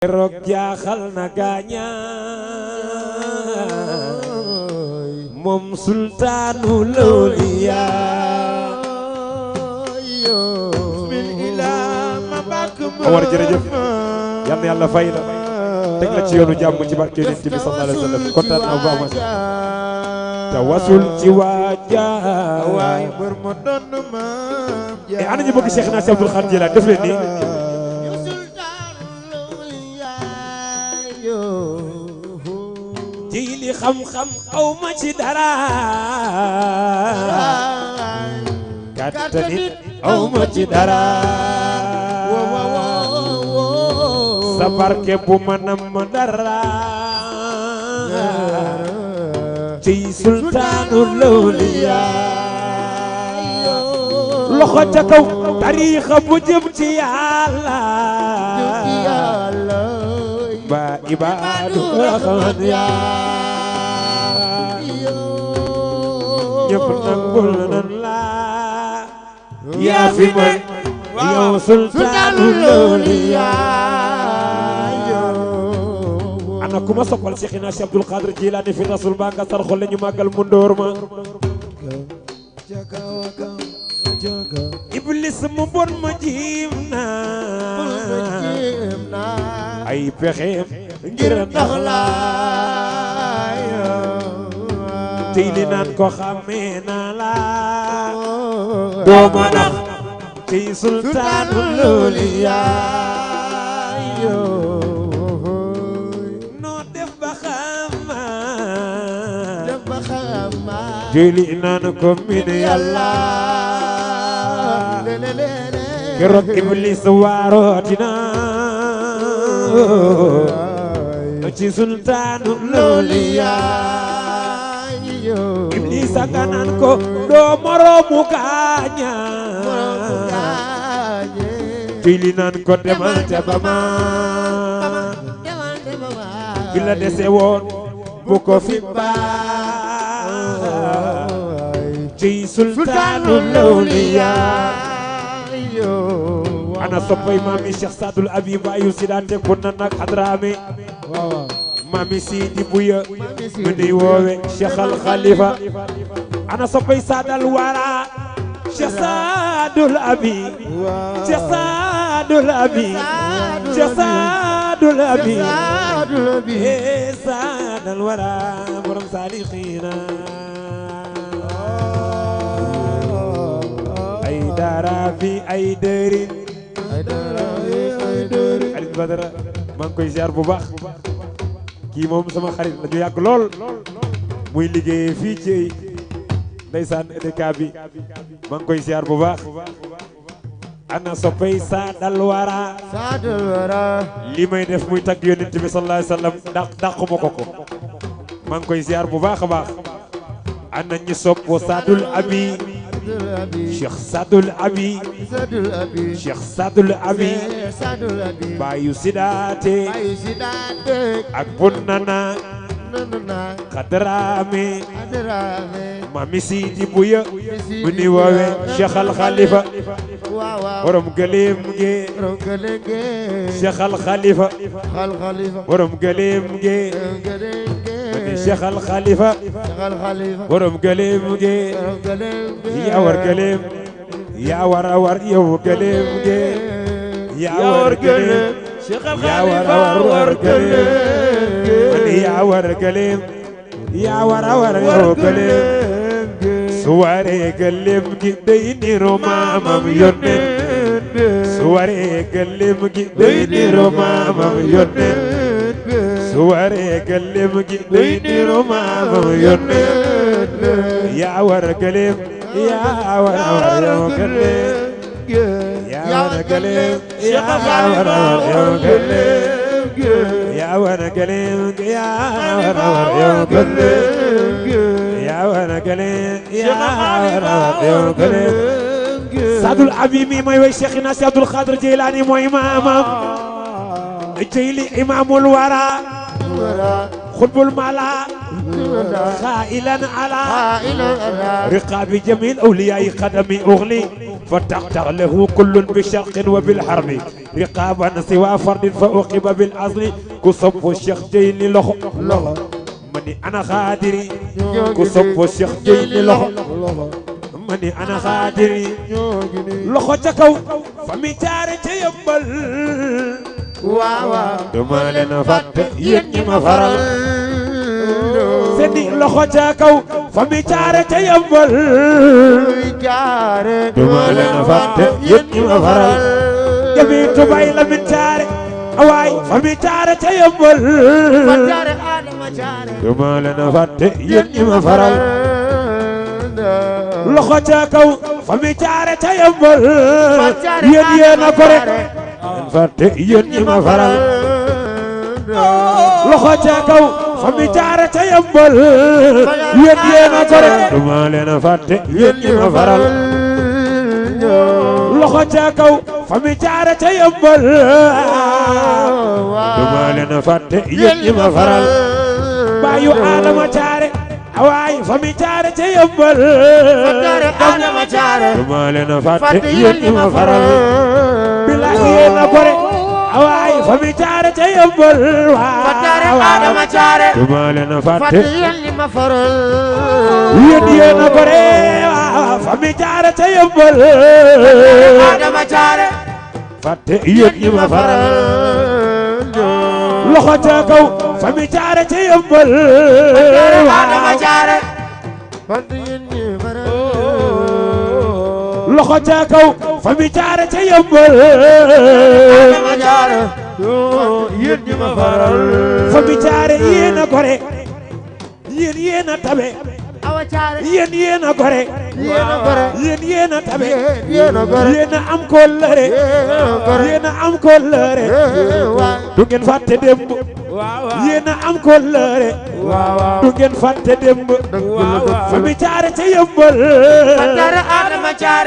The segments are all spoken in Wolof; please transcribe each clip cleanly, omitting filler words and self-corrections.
keroog jaaxal na gaaña moom sultaanu lawliya war jërëjëf yal na yàlla fay la teg la ci yoonu jàmm ci barke Yonent bi sallallahu alayhi wa sallam kontaan na bu baax ma tawasul ci waaja waay bër ma doon ma e ana ñu bëgg Cheikh na Abdul Khadir Jilani def leen nii ci li xam-xam aw ma ci dara kattanit aw ma ci dara sa barke bu ma nam dara ci sultaanu lawliya loxo ca kaw tariixa bu jëm ci yàlla ba ibaadu raxmaan yaa ñëpp nangul nan la yaa fi man yow sultaanu lawliya ana ku ma soppal Cheikh Abdul Khadir Jilani fi rasul ba nga sar xol ñu màggal mu ndóor ma iblis mu bon ma jiim na ay pexeem ngir ndax la tey li naan ko xamee na la doo ma nax tey sultaanu lawliya noo def ba xama tey li naan ko min yàlla keroog iblis waarootina ci sultaanu lawliya iblis a nga naan ko doo moroomu gaaña tey li naan ko demal te ba ma bi la dese woon bu ko fi baay ci sultaanu lawliya ana soppay mami Cheikh Sadul Abi bayu sidante kunna nak hadrame mami Sidi Buya mu dey woowe Cheikh Al Khalifa ana soppay Sadal Wara Cheikh Sadul Abi Cheikh Sadul Abi Cheikh Sadul Abi Sadal Wara borom salikhina ay dara fi ay dërin Aliou Badara maa ngi koy ziar bu baax kii moom sama xarit la ñu yàgg lool muy liggéeyee fii ci ndeysaan EDK bi maa ngi koy ziar bu baax ana soppay Sadal Wara li may def muy tagg Yonent bi sallallahu alayhi wa sallam dàquma ko maa ngi koy ziar bu baax a baax ana ñi sopp Sadul Abi Cheikh Sadul Abi Cheikh Sadul Abi bayu sidate ak bunana kadrame mami Sidi Buya mu ni woowe Cheikh Al Khalifa borom gëleem ge Cheikh Al Khalifa borom gëleem ge Cheikh Al Khalifa borom gëleem ge yaa war gëleem yaa war a war yow gëleem ge yaa war gëleem yaa war a war gëleem man yaa war gëleem yaa war a war yow gëleem su waree gëleem gi day niru maamam yónneen su waree gëleem gi day niru maamam yónneen su waree gëleem gi day niru maamam yónneen yaa war gëleem yaa war a war yow gëleem yaa war gëleem yaa war a war yow gëleem yaa war gëleem yaa war a war yow gëleem yaa war gëleem yaa war a war yow gëleem Sadul Abi mi mooy way Cheikh Abdul Khadir Jilani mooy maamam jeyli imamul wara xutbul mala خائلا على رقاب جميع أولياء قدمي أغلي فتقطع له كل بشرق وبالحرب رقابا سوى فرد فأقب بالأصل كصب الشيخ جيلي لخو مني أنا خادري كصب الشيخ جيلي لخو مني أنا خادري لخو تكو فمي تاري تيبل دما لنا فات يني ما فرال سني لخو تكو فمي تاري تيبل دما لنا فات يني ما فرال جبيت بايلا من تاري أواي فمي تاري تيبل دما لنا فات يني ما فرال لخو تكو فمي تاري تيبل يني كوري فات يني ما فرال لخو تكو فمي تاري تيبل يني كوري دما لنا فات يني ما فرال لخو تكو فمي تاري تيبل دما لنا فات يني ما فرال بايو آدم تاري أواي فمي تاري تيبل دما لنا فات يني ما فرال بلا ينا كوري أواي فمي تاري تيبل دما لنا فات يني ما فرال ينا كوري فمي تاري تيبل فات يني ما فرال لخو تكو فمي تاري تيبل لخو تكو فمي تاري تيبل يني ما فرال فمي تاري ينا كوري ينا تبي yéen gore yéen tabe yéen am kóllëre yéen am kóllëre du ngeen fàtte démb yéen am kóllëre du ngeen fàtte démb fa mi caare ca yëmbal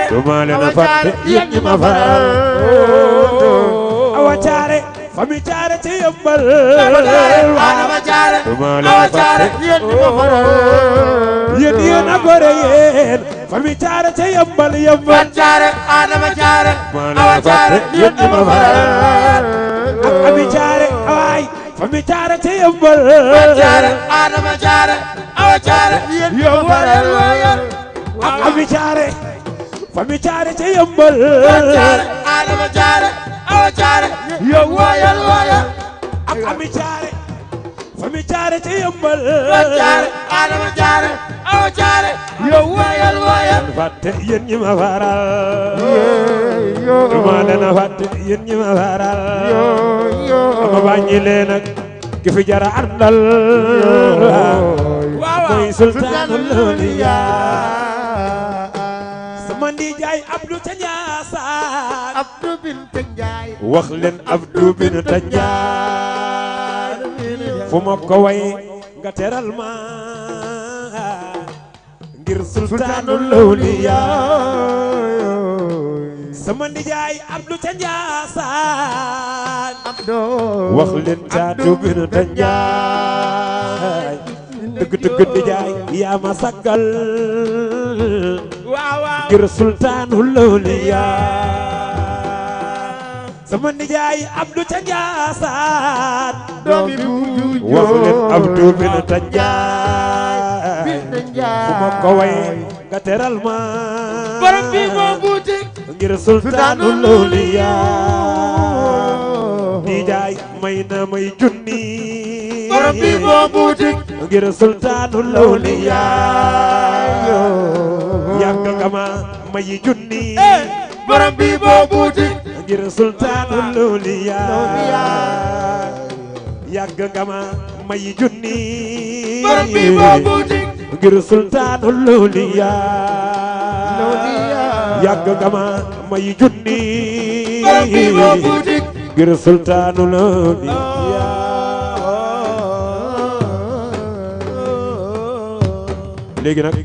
du ma leen a fàtte yéen ñi ma faral awa caare fa mi caare ca yëmbal du ma leen a fàtte yéen a gore yéen fa mi caare ca yëmbal yëmbal Adama caare awa caare yéen ñi ma faral ak ami caare awaay fa mi caare ca yëmbal Adama caare awa caare yéen ñi ma faral ak ami caare fa mi caare ca yëmbal Adama caare awa caare yow wayal ak ami caare fa mi caare ca yëmbal Adama caare awa caare yow wayal fàtte yéen ñi ma faral duma leen a fàtte yéen ñi ma faral ama bañi leen ak ki fi jara àndal mooy sultaanul awliya sama ndijaay Abdou ca Ndiassane Abdou bint Njaay wax leen Abdou bint Njaay fu ma ko way nga teral ma ngir sultaanul awliya sama ndijaay Abdou ca Ndiassane wax leen Abdou bint Njaay dëgg ndijaay yaa ma sagal ngir sultaanul awliya sama ndijaay Abdou ca Ndiassane doomi buuju wax leen Abdou bint Njaay fu ma ko way nga teral ma borom bi moo buuti ngir sultaanul awliya ndijaay may na may junni borom bi moo buuti ngir sultaanul awliya yàgg nga ma may junni borom bi moo buuti ngir sultaanul awliya yàgg nga ma may junni borom bi moo buuti ngir sultaanul awliya yàgg nga ma may junni borom bi moo buuti ngir sultaanul awliya léegi nag